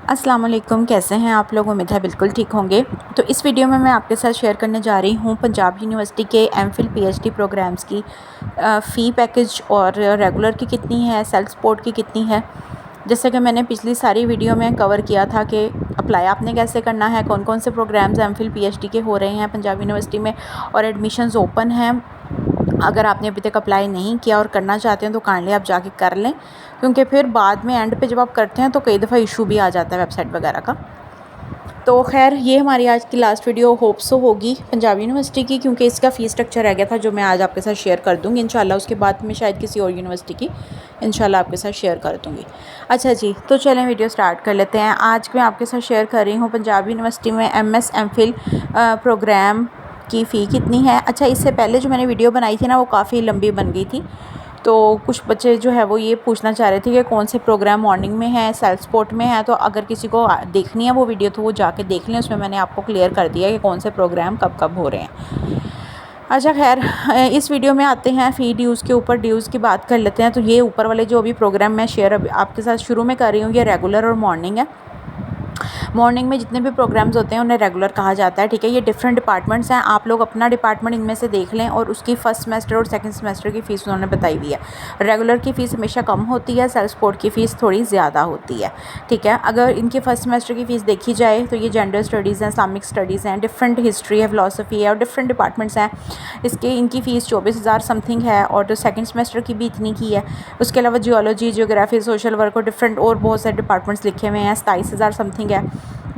अस्सलाम वालेकुम, कैसे हैं आप लोग। उम्मीद है बिल्कुल ठीक होंगे। तो इस वीडियो में मैं आपके साथ शेयर करने जा रही हूँ पंजाब यूनिवर्सिटी के एमफिल पीएचडी प्रोग्राम्स की फ़ी पैकेज और रेगुलर की कितनी है, सेल्फ सपोर्ट की कितनी है। जैसे कि मैंने पिछली सारी वीडियो में कवर किया था कि अप्लाई आपने कैसे करना है, कौन कौन से प्रोग्राम्स एमफिल पीएचडी के हो रहे हैं पंजाब यूनिवर्सिटी में और एडमिशन्स ओपन हैं। अगर आपने अभी तक अप्लाई नहीं किया और करना चाहते हैं तो काइंडली आप जाके कर लें, क्योंकि फिर बाद में एंड पे जब आप करते हैं तो कई दफ़ा इशू भी आ जाता है वेबसाइट वगैरह का। तो खैर ये हमारी आज की लास्ट वीडियो होप सो होगी पंजाब यूनिवर्सिटी की, क्योंकि इसका फ़ीस स्ट्रक्चर रह गया था जो मैं आज आपके साथ शेयर कर दूँगी इंशाल्लाह। उसके बाद मैं शायद किसी और यूनिवर्सिटी की इंशाल्लाह आपके साथ शेयर कर दूँगी। अच्छा जी, तो चलें वीडियो स्टार्ट कर लेते हैं। आज मैं आपके साथ शेयर कर रही हूँ पंजाब यूनिवर्सिटी में एमएस एमफिल प्रोग्राम की फ़ी कितनी है। अच्छा, इससे पहले जो मैंने वीडियो बनाई थी ना वो काफ़ी लंबी बन गई थी, तो कुछ बच्चे जो है वो ये पूछना चाह रहे थे कि कौन से प्रोग्राम मॉर्निंग में है, सेल्फ सपोर्ट में है। तो अगर किसी को देखनी है वो वीडियो तो वो जाके देख लें, उसमें मैंने आपको क्लियर कर दिया कि कौन से प्रोग्राम कब कब हो रहे हैं। अच्छा खैर, इस वीडियो में आते हैं फ़ी ड्यूज़ के ऊपर। ड्यूज़ की बात कर लेते हैं। तो ये ऊपर वाले जो अभी प्रोग्राम मैं शेयर अभी आपके साथ शुरू में कर रही हूँ ये रेगुलर और मॉर्निंग है। मॉर्निंग में जितने भी प्रोग्राम्स होते हैं उन्हें रेगुलर कहा जाता है, ठीक है। ये डिफरेंट डिपार्टमेंट्स हैं, आप लोग अपना डिपार्टमेंट इनमें से देख लें और उसकी फ़र्स्ट सेमेस्टर और सेकंड सेमेस्टर की फ़ीस उन्होंने बताई हुई है। रेगुलर की फ़ीस हमेशा कम होती है, सेल्फ सपोर्ट की फ़ीस थोड़ी ज़्यादा होती है, ठीक है। अगर इनकी फ़र्स्ट सेमेस्टर की फ़ीस देखी जाए तो ये जेंडर स्टडीज़ हैं, इस्लामिक स्टडीज़ हैं, डिफरेंट हिस्ट्री है, फ़िलासफ़ी है और डिफरेंट डिपार्टमेंट्स हैं। इनकी फ़ीस 24,000 समथिंग है और जो सेकंड सेमेस्टर की भी इतनी की है। उसके अलावा जियोलॉजी, जियोग्राफी, सोशल वर्क और डिफरेंट और बहुत सारे डिपार्टमेंट्स लिखे हुए हैं, 27,000 समथिंग है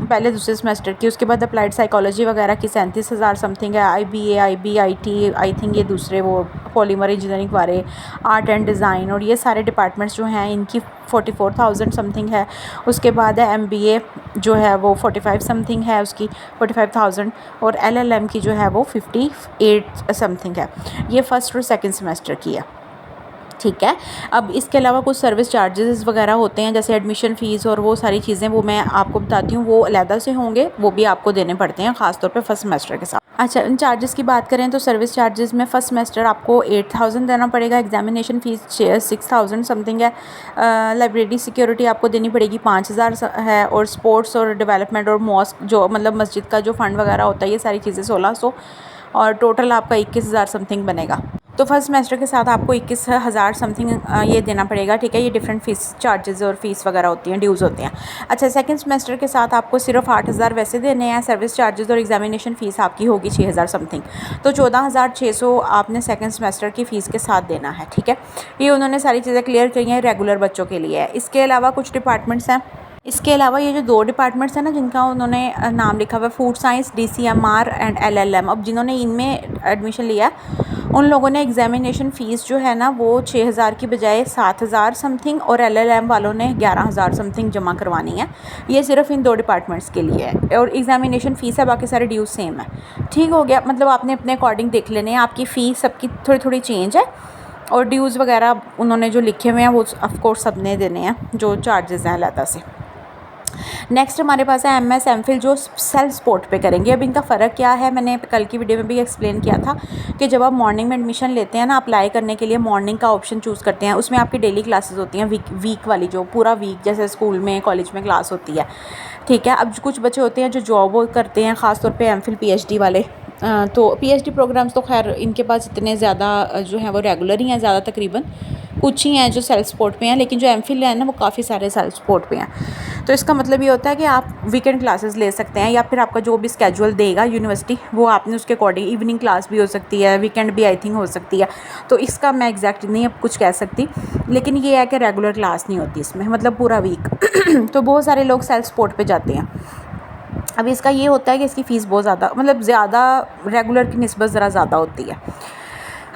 पहले दूसरे सेमेस्टर की। उसके बाद अप्लाइड साइकोलॉजी वगैरह की 37,000 समथिंग है। IBA, IB, IT, I think ये दूसरे वो पॉलीमर इंजीनियरिंग वाले, आर्ट एंड डिज़ाइन और ये सारे डिपार्टमेंट्स जो हैं इनकी 44,000 समथिंग है। उसके बाद है MBA जो है वो 45 समथिंग है, उसकी 45,000 और LLM की जो है वो 58 समथिंग है। ये फ़र्स्ट और सेकंड सेमेस्टर की है, ठीक है। अब इसके अलावा कुछ सर्विस चार्जेस वगैरह होते हैं, जैसे एडमिशन फ़ीस और वो सारी चीज़ें वो मैं आपको बताती हूँ, वो अलहदा से होंगे, वो भी आपको देने पड़ते हैं ख़ास तौर पे फर्स्ट सेमेस्टर के साथ। अच्छा, इन चार्जेस की बात करें तो सर्विस चार्जेस में फ़र्स्ट सेमेस्टर आपको 8,000 देना पड़ेगा, एग्जामिनेशन फ़ीस 6,000 समथिंग है। लाइब्रेरी सिक्योरिटी आपको देनी पड़ेगी 5,000 है और स्पोर्ट्स और डेवलपमेंट और मॉस्क जो मतलब मस्जिद का जो फ़ंड वगैरह होता है ये सारी चीज़ें 1,600 और टोटल आपका 21,000 समथिंग बनेगा। तो फर्स्ट सेमेस्टर के साथ आपको 21,000 समथिंग ये देना पड़ेगा, ठीक है। ये डिफरेंट फ़ीस चार्जेस और फ़ीस वगैरह होती हैं, ड्यूज़ होते हैं। अच्छा, सेकंड सेमेस्टर के साथ आपको सिर्फ 8,000 वैसे देने हैं, सर्विस चार्जेस और एग्जामिनेशन फ़ीस आपकी होगी 6,000 समथिंग। तो 14,600 आपने सेकंड सेमेस्टर की फ़ीस के साथ देना है, ठीक है। ये उन्होंने सारी चीज़ें क्लियर की हैं, रेगुलर बच्चों के लिए है। इसके अलावा कुछ डिपार्टमेंट्स हैं, इसके अलावा ये जो 2 डिपार्टमेंट्स हैं ना जिनका उन्होंने नाम लिखा हुआ है, food science DCMR and LLM। अब जिन्होंने इनमें एडमिशन लिया है उन लोगों ने एग्जामिनेशन फ़ीस जो है ना वो 6,000 की बजाय 7,000 समथिंग और LLM वालों ने 11,000 समथिंग जमा करवानी है। ये सिर्फ इन 2 डिपार्टमेंट्स के लिए है और एग्जामिनेशन फ़ीस है, बाकी सारे ड्यूज सेम है, ठीक हो गया। मतलब आपने अपने अकॉर्डिंग देख लेने हैं, आपकी फ़ीस सबकी थोड़ी थोड़ी चेंज है और ड्यूज़ वगैरह उन्होंने जो लिखे हुए हैं वो ऑफकोर्स सबने देने हैं, जो चार्जेस हैं अलग से। नेक्स्ट हमारे पास है MS MPhil जो सेल्फ सपोर्ट पे करेंगे। अब इनका फ़र्क क्या है, मैंने कल की वीडियो में भी एक्सप्लेन किया था कि जब आप मॉर्निंग में एडमिशन लेते हैं ना, अप्लाई करने के लिए मॉर्निंग का ऑप्शन चूज़ करते हैं, उसमें आपकी डेली क्लासेस होती हैं, वीक वाली जो पूरा वीक जैसे स्कूल में कॉलेज में क्लास होती है, ठीक है। अब कुछ बच्चे होते हैं जो जॉब करते हैं, ख़ासतौर पर MPhil PhD वाले, तो PhD प्रोग्राम्स तो खैर इनके पास इतने ज़्यादा जो हैं वो रेगुलर ही हैं, ज़्यादा तकरीबन कुछ ही हैं जो सेल्फ सपोर्ट पे हैं, लेकिन जो MPhil है ना वो काफ़ी सारे सेल्फ सपोर्ट पे हैं। तो इसका मतलब ये होता है कि आप वीकेंड क्लासेस ले सकते हैं या फिर आपका जो भी स्केड्यूल देगा यूनिवर्सिटी वो आपने उसके अकॉर्डिंग इवनिंग क्लास भी हो सकती है, वीकेंड भी आई थिंक हो सकती है। तो इसका मैं एग्जैक्ट नहीं अब कुछ कह सकती, लेकिन ये है कि रेगुलर क्लास नहीं होती इसमें, मतलब पूरा वीक। तो बहुत सारे लोग सेल्फ सपोर्ट पर जाते हैं। अब इसका ये होता है कि इसकी फ़ीस बहुत ज़्यादा मतलब ज़्यादा रेगुलर की निस्बत ज़रा ज़्यादा होती है।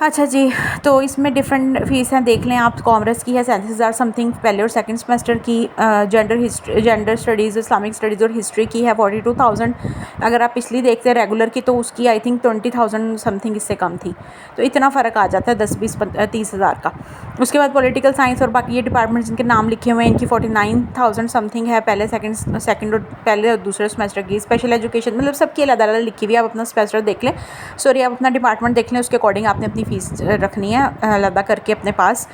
अच्छा जी, तो इसमें डिफरेंट फ़ीस हैं, देख लें आप। कॉमर्स की है 37,000 समथिंग पहले और सेकंड सेमेस्टर की। जेंडर स्टडीज़, इस्लामिक स्टडीज़ और हिस्ट्री की है 42,000। अगर आप पिछली देखते हैं रेगुलर की तो उसकी आई थिंक 20,000 समथिंग इससे कम थी। तो इतना फ़र्क आ जाता है 10-20-30,000 का। उसके बाद पॉलिटिकल साइंस और बाकी ये डिपार्टमेंट्स जिनके नाम लिखे हुए हैं इनकी 49,000 समथिंग है पहले सेकंड और पहले और दूसरे सेमेस्टर की। स्पेशल एजुकेशन मतलब सबकी अलग-अलग लिखी हुई है, आप अपना सेमेस्टर देख लें, सॉरी आप अपना डिपार्टमेंट देख लें, उसके अकॉर्डिंग आपने अपनी फ़ीस रखनी है अलग करके अपने पास।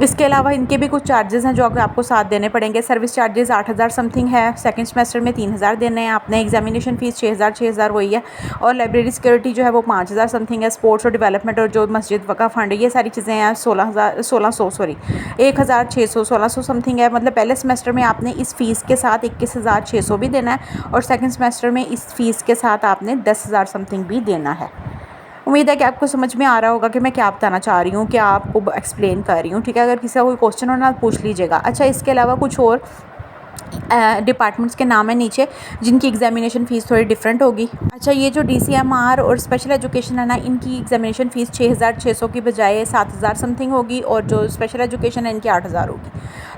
इसके अलावा इनके भी कुछ चार्जेस हैं जो आपको साथ देने पड़ेंगे। सर्विस चार्जेस 8,000 समथिंग है, सेकंड सेमेस्टर में 3,000 देने हैं आपने। एग्जामिनेशन फ़ीस 6,000 वही है, और लाइब्रेरी सिक्योरिटी जो है वो 5,000 समथिंग है। स्पोर्ट्स और डेवलपमेंट और जो मस्जिद वक़ा फ़ंड है, ये सारी चीज़ें हैं 1,600 समथिंग है। मतलब पहले सेमेस्टर में आपने इस फ़ीस के साथ 21,600 भी देना है, और सेकंड सेमेस्टर में इस फ़ीस के साथ आपने 10,000 समथिंग भी देना है। उम्मीद है कि आपको समझ में आ रहा होगा कि मैं क्या बताना चाह रही हूँ, क्या आपको एक्सप्लेन कर रही हूँ, ठीक है। अगर किसी का कोई क्वेश्चन हो ना पूछ लीजिएगा। अच्छा, इसके अलावा कुछ और डिपार्टमेंट्स के नाम है नीचे जिनकी एग्जामिनेशन फ़ीस थोड़ी डिफरेंट होगी। अच्छा, ये जो DCMR और स्पेशल एजुकेशन है ना, इनकी एग्जामिनेशन फ़ीस 6,600 की बजाय 7,000 समथिंग होगी, और जो स्पेशल एजुकेशन है इनकी 8,000 होगी।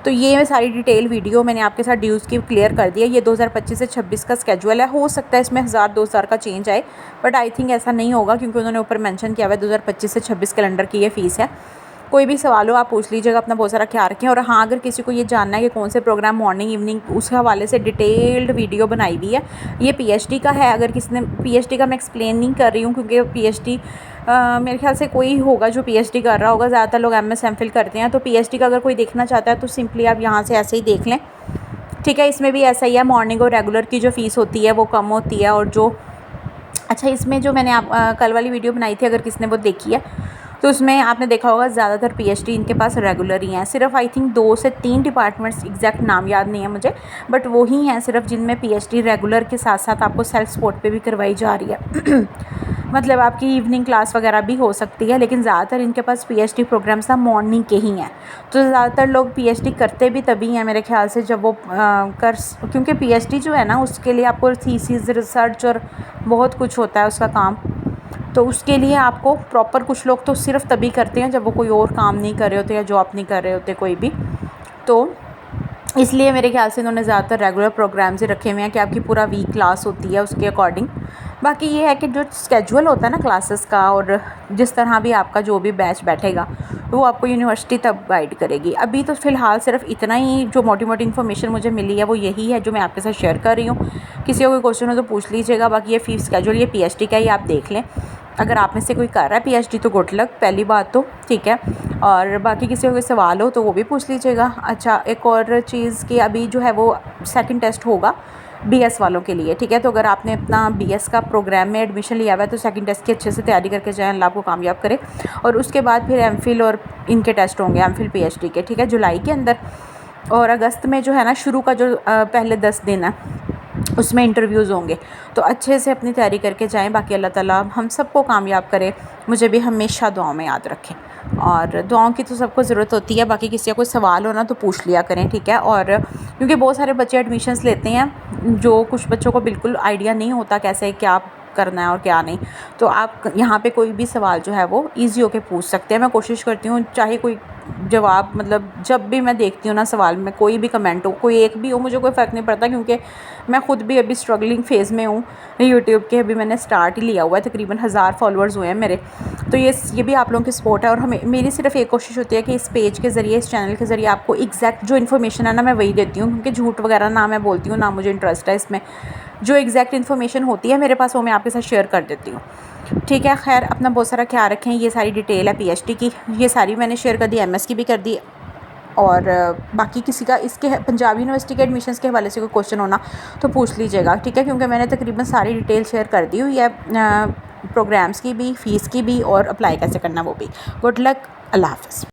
तो ये सारी डिटेल वीडियो मैंने आपके साथ ड्यूज़ की क्लियर कर दी है। ये 2025 से 26 का स्केजुअल है। हो सकता है इसमें 1,000-2,000 का चेंज आए, बट आई थिंक ऐसा नहीं होगा, क्योंकि उन्होंने ऊपर मेंशन किया हुआ है 2025 से 26 कैलेंडर की ये फ़ीस है। कोई भी सवाल हो आप पूछ लीजिएगा, अपना बहुत सारा ख्याल रखें। और हाँ, अगर किसी को ये जानना है कि कौन से प्रोग्राम मॉर्निंग इवनिंग, उस हवाले से डिटेल्ड वीडियो बनाई हुई है। ये PhD का है। अगर किसी ने PhD का, मैं एक्सप्लेन नहीं कर रही हूँ क्योंकि PhD मेरे ख्याल से कोई होगा जो PhD कर रहा होगा। ज़्यादातर लोग MS MPhil करते हैं, तो PhD का अगर कोई देखना चाहता है तो सिंपली आप यहाँ से ऐसे ही देख लें, ठीक है। इसमें भी ऐसा ही है, मॉर्निंग और रेगुलर की जो फ़ीस होती है वो कम होती है। और जो अच्छा, इसमें जो मैंने कल वाली वीडियो बनाई थी, अगर किसी ने वो देखी है तो उसमें आपने देखा होगा ज़्यादातर PhD इनके पास रेगुलर ही हैं। सिर्फ आई थिंक 2 से 3 डिपार्टमेंट्स, एग्जैक्ट नाम याद नहीं है मुझे, बट वो ही हैं सिर्फ जिनमें PhD रेगुलर के साथ साथ आपको सेल्फ सपोर्ट पे भी करवाई जा रही है। मतलब आपकी इवनिंग क्लास वगैरह भी हो सकती है, लेकिन ज़्यादातर इनके पास PhD प्रोग्राम्स ना मॉर्निंग के ही हैं। तो ज़्यादातर लोग PhD करते भी तभी हैं मेरे ख्याल से जब वो क्योंकि PhD जो है ना, उसके लिए आपको थीसिस, रिसर्च और बहुत कुछ होता है उसका काम। तो उसके लिए आपको प्रॉपर, कुछ लोग तो सिर्फ तभी करते हैं जब वो कोई और काम नहीं कर रहे होते या जॉब नहीं कर रहे होते कोई भी। तो इसलिए मेरे ख्याल से इन्होंने ज़्यादातर रेगुलर प्रोग्राम्स ही रखे हुए हैं कि आपकी पूरा वीक क्लास होती है उसके अकॉर्डिंग। बाकी ये है कि जो स्केजुअल होता है ना क्लासेस का, और जिस तरह भी आपका जो भी बैच बैठेगा वो आपको यूनिवर्सिटी तब गाइड करेगी। अभी तो फ़िलहाल सिर्फ इतना ही जो मोटी मोटी इन्फॉर्मेशन मुझे मिली है वो यही है जो मैं आपके साथ शेयर कर रही हूँ। किसी को कोई क्वेश्चन हो तो पूछ लीजिएगा। बाकी ये फ़ीस स्केजुअल ये PhD का ही आप देख लें। अगर आप में से कोई कर रहा है PhD तो गुड लक, पहली बात तो, ठीक है। और बाकी किसी को कोई सवाल हो तो वो भी पूछ लीजिएगा। अच्छा, एक और चीज़ कि अभी जो है वो सेकंड टेस्ट होगा BS वालों के लिए, ठीक है। तो अगर आपने अपना BS का प्रोग्राम में एडमिशन लिया हुआ है तो सेकंड टेस्ट की अच्छे से तैयारी करके जाएं, अल्लाह आपको कामयाब करे। और उसके बाद फिर MPhil और इनके टेस्ट होंगे, MPhil PhD के, ठीक है, जुलाई के अंदर। और अगस्त में जो है ना, शुरू का जो पहले 10 दिन है उसमें इंटरव्यूज़ होंगे। तो अच्छे से अपनी तैयारी करके जाएं। बाकी अल्लाह ताला हम सबको कामयाब करे। मुझे भी हमेशा दुआओं में याद रखें, और दुआओं की तो सबको ज़रूरत होती है। बाकी किसी का कोई सवाल हो ना तो पूछ लिया करें, ठीक है। और क्योंकि बहुत सारे बच्चे एडमिशन्स लेते हैं, जो कुछ बच्चों को बिल्कुल आइडिया नहीं होता कैसे क्या करना है और क्या नहीं, तो आप यहाँ पे कोई भी सवाल जो है वो ईजी होके पूछ सकते हैं। मैं कोशिश करती हूँ चाहे कोई जवाब, मतलब जब भी मैं देखती हूँ ना सवाल में कोई भी कमेंट हो, कोई एक भी हो, मुझे कोई फ़र्क नहीं पड़ता, क्योंकि मैं ख़ुद भी अभी स्ट्रगलिंग फ़ेज़ में हूँ यूट्यूब के। अभी मैंने स्टार्ट ही लिया हुआ है, तकरीबन 1,000 फॉलोअर्स हुए हैं मेरे। तो ये भी आप लोगों की सपोर्ट है। और हमें, मेरी सिर्फ एक कोशिश होती है कि इस पेज के ज़रिए, इस चैनल के ज़रिए आपको एग्जैक्ट जो इन्फॉर्मेशन है ना मैं वही देती हूँ, क्योंकि झूठ वगैरह ना मैं बोलती हूँ, ना मुझे इंटरेस्ट है इसमें। जो एग्जैक्ट इन्फॉर्मेशन होती है मेरे पास वो मैं आपके साथ शेयर कर देती हूँ, ठीक है। खैर, अपना बहुत सारा ख्याल रखें। ये सारी डिटेल है PhD की, ये सारी मैंने शेयर कर दी, MS की भी कर दी। और बाकी किसी का इसके पंजाब यूनिवर्सिटी के एडमिशन्स के हवाले से कोई क्वेश्चन होना तो पूछ लीजिएगा, ठीक है। क्योंकि मैंने तकरीबन सारी डिटेल शेयर कर दी हुई है, प्रोग्राम्स की भी, फ़ीस की भी, और अप्लाई कैसे करना वो भी। गुड लक, अल्लाह हाफ़िज़।